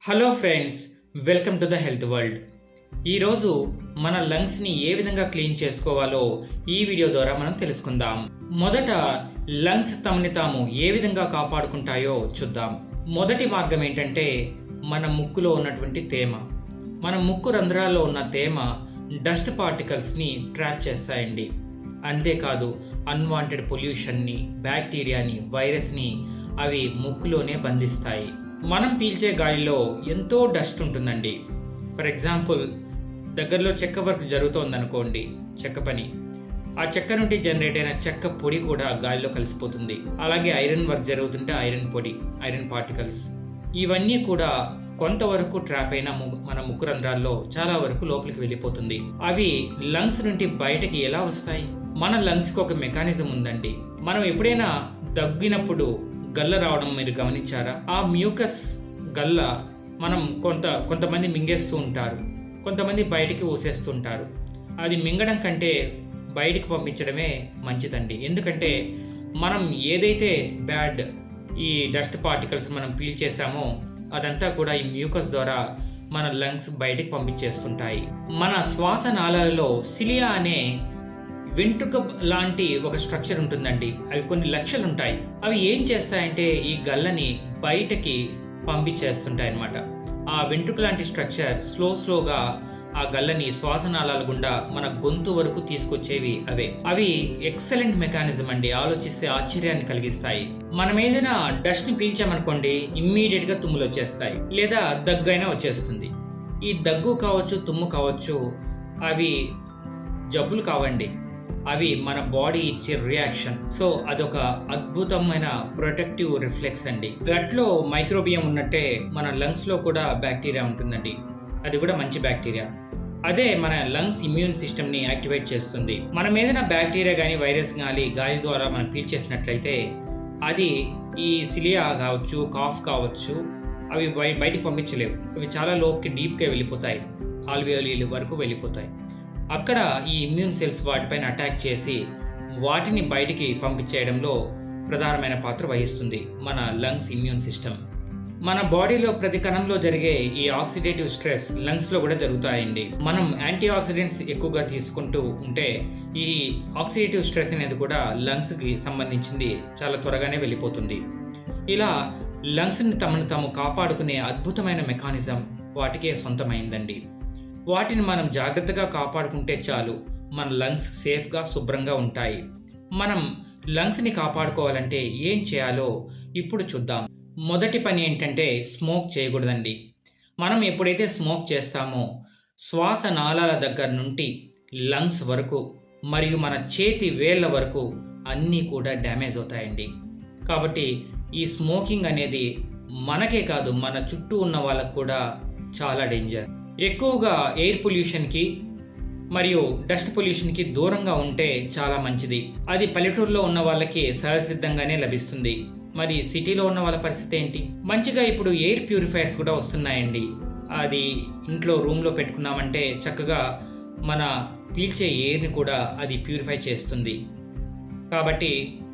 Hello friends, welcome to the health world. ఈరోజు మన లంగ్స్ని ఏ విధంగా క్లీన్ చేసుకోవాలో ఈ వీడియో ద్వారా మనం తెలుసుకుందాం. మొదట లంగ్స్ తమని తాము ఏ విధంగా కాపాడుకుంటాయో చూద్దాం. మొదటి మార్గం ఏంటంటే మన ముక్కులో ఉన్నటువంటి తేమ. మన ముక్కు రంధ్రాల్లో ఉన్న తేమ డస్ట్ పార్టికల్స్ని ట్రాప్ చేస్తాయండి. అంతేకాదు అన్వాంటెడ్ పొల్యూషన్ని, బ్యాక్టీరియాని, వైరస్ని అవి ముక్కులోనే బంధిస్తాయి. మనం పీల్చే గాలిలో ఎంతో డస్ట్ ఉంటుందండి. ఫర్ ఎగ్జాంపుల్, దగ్గరలో చెక్క వర్క్ జరుగుతోంది అనుకోండి, చెక్క పని. ఆ చెక్క నుండి జనరేట్ అయిన చెక్క పొడి కూడా గాలిలో కలిసిపోతుంది. అలాగే ఐరన్ వర్క్ జరుగుతుంటే ఐరన్ పొడి, ఐరన్ పార్టికల్స్, ఇవన్నీ కూడా కొంతవరకు ట్రాప్ అయిన మన ముక్కు రంధ్రాల్లో చాలా వరకు లోపలికి వెళ్ళిపోతుంది. అవి లంగ్స్ నుండి బయటకి ఎలా వస్తాయి? మన లంగ్స్కి ఒక మెకానిజం ఉందండి. మనం ఎప్పుడైనా దగ్గినప్పుడు గల్ల రావడం మీరు గమనించారా? ఆ మ్యూకస్ గల్ల మనం కొంతమంది మింగేస్తూ ఉంటారు, కొంతమంది బయటికి ఊసేస్తుంటారు. అది మింగడం కంటే బయటికి పంపించడమే మంచిదండి. ఎందుకంటే మనం ఏదైతే బ్యాడ్ ఈ డస్ట్ పార్టికల్స్ మనం పీల్చేసామో అదంతా కూడా ఈ మ్యూకస్ ద్వారా మన లంగ్స్ బయటికి పంపించేస్తుంటాయి. మన శ్వాస నాళాలలో సిలియా అనే వెంట్రుక లాంటి ఒక స్ట్రక్చర్ ఉంటుందండి. అవి కొన్ని లక్షలు ఉంటాయి. అవి ఏం చేస్తాయంటే ఈ గల్లని బయటకి పంపించేస్తుంటాయి అన్నమాట. ఆ వెంట్రుక లాంటి స్ట్రక్చర్ స్లోగా ఆ గల్లని శ్వాసనాళాల గుండా మన గొంతు వరకు తీసుకొచ్చేవి అవే. అవి ఎక్సలెంట్ మెకానిజం అండి. ఆలోచిస్తే ఆశ్చర్యాన్ని కలిగిస్తాయి. మనం ఏదైనా డస్ట్ ని పీల్చామనుకోండి, ఇమ్మీడియట్ గా తుమ్ములు వచ్చేస్తాయి, లేదా దగ్గు అయినా వచ్చేస్తుంది. ఈ దగ్గు కావచ్చు, తుమ్ము కావచ్చు, అవి జబ్బులు కావండి. అవి మన బాడీ ఇచ్చే రియాక్షన్. సో అదొక అద్భుతమైన ప్రొటెక్టివ్ రిఫ్లెక్స్ అండి. గట్ లో మైక్రోబియం ఉన్నట్టే మన లంగ్స్ లో కూడా బ్యాక్టీరియా ఉంటుందండి. అది కూడా మంచి బ్యాక్టీరియా. అదే మన లంగ్స్ ఇమ్యూన్ సిస్టమ్ ని యాక్టివేట్ చేస్తుంది. మనం ఏదైనా బ్యాక్టీరియా కానీ వైరస్ కానీ గాలి ద్వారా మనం పీల్చేసినట్లయితే అది ఈ సిలియా కావచ్చు, కాఫ్ కావచ్చు, అవి బయటికి పంపించలేవు. అవి చాలా లోపుకి డీప్గా వెళ్ళిపోతాయి, ఆల్వియోలీ వరకు వెళ్ళిపోతాయి. అక్కడ ఈ ఇమ్యూన్ సెల్స్ వాటిపైన అటాక్ చేసి వాటిని బయటికి పంపించేయడంలో ప్రధానమైన పాత్ర వహిస్తుంది మన లంగ్స్ ఇమ్యూన్ సిస్టమ్. మన బాడీలో ప్రతి కణంలో జరిగే ఈ ఆక్సిడేటివ్ స్ట్రెస్ లంగ్స్ లో కూడా జరుగుతాయండి. మనం యాంటీ ఆక్సిడెంట్స్ ఎక్కువగా తీసుకుంటూ ఉంటే ఈ ఆక్సిడేటివ్ స్ట్రెస్ అనేది కూడా లంగ్స్ కి సంబంధించింది చాలా త్వరగానే వెళ్ళిపోతుంది. ఇలా లంగ్స్ ని తమను తాము కాపాడుకునే అద్భుతమైన మెకానిజం వాటికే సొంతమైందండి. వాటిని మనం జాగ్రత్తగా కాపాడుకుంటే చాలు, మన లంగ్స్ సేఫ్గా, శుభ్రంగా ఉంటాయి. మనం లంగ్స్ని కాపాడుకోవాలంటే ఏం చేయాలో ఇప్పుడు చూద్దాం. మొదటి పని ఏంటంటే స్మోక్ చేయకూడదండి. మనం ఎప్పుడైతే స్మోక్ చేస్తామో శ్వాస నాళాల దగ్గర నుండి లంగ్స్ వరకు మరియు మన చేతి వేళ్ల వరకు అన్నీ కూడా డ్యామేజ్ అవుతాయండి. కాబట్టి ఈ స్మోకింగ్ అనేది మనకే కాదు, మన చుట్టూ ఉన్న వాళ్ళకు కూడా చాలా డేంజర్. ఎక్కువగా ఎయిర్ పొల్యూషన్కి మరియు డస్ట్ పొల్యూషన్కి దూరంగా ఉంటే చాలా మంచిది. అది పల్లెటూరులో ఉన్న వాళ్ళకి సహజసిద్ధంగానే లభిస్తుంది. మరి సిటీలో ఉన్న వాళ్ళ పరిస్థితి ఏంటి? మంచిగా ఇప్పుడు ఎయిర్ ప్యూరిఫైయర్స్ కూడా వస్తున్నాయండి. అది ఇంట్లో రూమ్లో పెట్టుకున్నామంటే చక్కగా మన పీల్చే ఎయిర్ని కూడా అది ప్యూరిఫై చేస్తుంది. కాబట్టి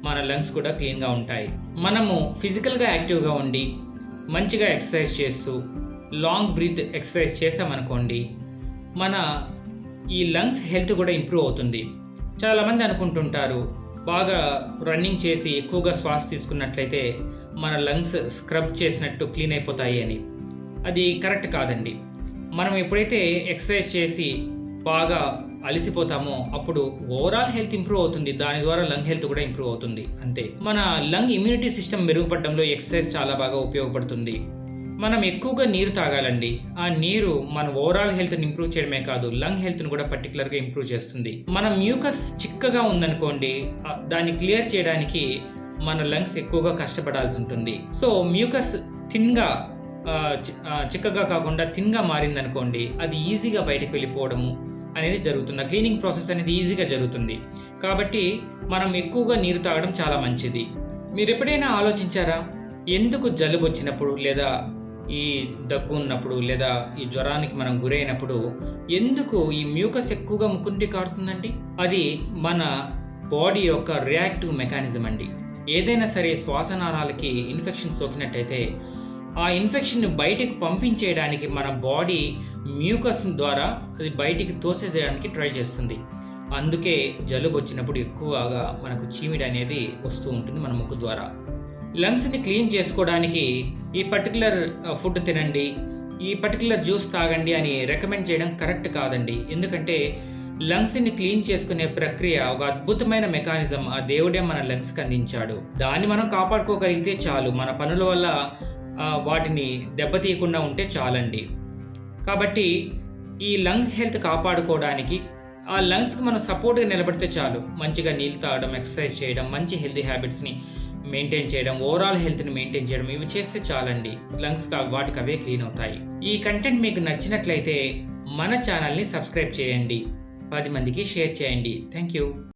మన లంగ్స్ కూడా క్లీన్గా ఉంటాయి. మనము ఫిజికల్గా యాక్టివ్గా ఉండి మంచిగా ఎక్సర్సైజ్ చేస్తూ లాంగ్ బ్రీత్ ఎక్సర్సైజ్ చేసామనుకోండి, మన ఈ లంగ్స్ హెల్త్ కూడా ఇంప్రూవ్ అవుతుంది. చాలామంది అనుకుంటుంటారు బాగా రన్నింగ్ చేసి ఎక్కువగా శ్వాస తీసుకున్నట్లయితే మన లంగ్స్ స్క్రబ్ చేసినట్టు క్లీన్ అయిపోతాయి అని. అది కరెక్ట్ కాదండి. మనం ఎప్పుడైతే ఎక్సర్సైజ్ చేసి బాగా అలసిపోతామో అప్పుడు ఓవరాల్ హెల్త్ ఇంప్రూవ్ అవుతుంది. దాని ద్వారా లంగ్ హెల్త్ కూడా ఇంప్రూవ్ అవుతుంది. అంతే. మన లంగ్ ఇమ్యూనిటీ సిస్టమ్ మెరుగుపడడంలో ఎక్సర్సైజ్ చాలా బాగా ఉపయోగపడుతుంది. మనం ఎక్కువగా నీరు తాగాలండి. ఆ నీరు మన ఓవరాల్ హెల్త్ని ఇంప్రూవ్ చేయడమే కాదు, లంగ్ హెల్త్ని కూడా పర్టికులర్గా ఇంప్రూవ్ చేస్తుంది. మన మ్యూకస్ చిక్కగా ఉందనుకోండి, దాన్ని క్లియర్ చేయడానికి మన లంగ్స్ ఎక్కువగా కష్టపడాల్సి ఉంటుంది. సో మ్యూకస్ థిన్గా, చిక్కగా కాకుండా థిన్గా మారిందనుకోండి, అది ఈజీగా బయటకు వెళ్ళిపోవడము అనేది జరుగుతుంది. క్లీనింగ్ ప్రాసెస్ అనేది ఈజీగా జరుగుతుంది. కాబట్టి మనం ఎక్కువగా నీరు తాగడం చాలా మంచిది. మీరు ఎప్పుడైనా ఆలోచించారా, ఎందుకు జలుబు వచ్చినప్పుడు లేదా ఈ దగ్గు ఉన్నప్పుడు లేదా ఈ జ్వరానికి మనం గురైనప్పుడు ఎందుకు ఈ మ్యూకస్ ఎక్కువగా ముక్కు నుండి కారుతుందండి? అది మన బాడీ యొక్క రియాక్టివ్ మెకానిజం అండి. ఏదైనా సరే శ్వాసనాళాలకి ఇన్ఫెక్షన్ సోకినట్టయితే ఆ ఇన్ఫెక్షన్ని బయటికి పంపించేయడానికి మన బాడీ మ్యూకస్ ద్వారా అది బయటికి తోసేయడానికి ట్రై చేస్తుంది. అందుకే జలుబు వచ్చినప్పుడు ఎక్కువగా మనకు చీమిడి అనేది వస్తూ ఉంటుంది మన ముక్కు ద్వారా. లంగ్స్ని క్లీన్ చేసుకోవడానికి ఈ పర్టికులర్ ఫుడ్ తినండి, ఈ పర్టికులర్ జ్యూస్ తాగండి అని రికమెండ్ చేయడం కరెక్ట్ కాదండి. ఎందుకంటే లంగ్స్ని క్లీన్ చేసుకునే ప్రక్రియ ఒక అద్భుతమైన మెకానిజం ఆ దేవుడే మన లంగ్స్కి అందించాడు. దాన్ని మనం కాపాడుకోగలిగితే చాలు. మన పనుల వల్ల వాటిని దెబ్బతీయకుండా ఉంటే చాలండి. కాబట్టి ఈ లంగ్ హెల్త్ కాపాడుకోవడానికి ఆ లంగ్స్కి మనం సపోర్ట్గా నిలబడితే చాలు. మంచిగా నీళ్ళు తాగడం, ఎక్సర్సైజ్ చేయడం, మంచి హెల్తీ హ్యాబిట్స్ని మెయింటైన్ చేయడం, ఓవరాల్ హెల్త్ని మెయింటైన్ చేయడం, ఇవి చేస్తే చాలండి. లంగ్స్ వాటికి అవే క్లీన్ అవుతాయి. ఈ కంటెంట్ మీకు నచ్చినట్లయితే మన ఛానల్ని సబ్స్క్రైబ్ చేయండి, 10 మందికి షేర్ చేయండి. Thank you.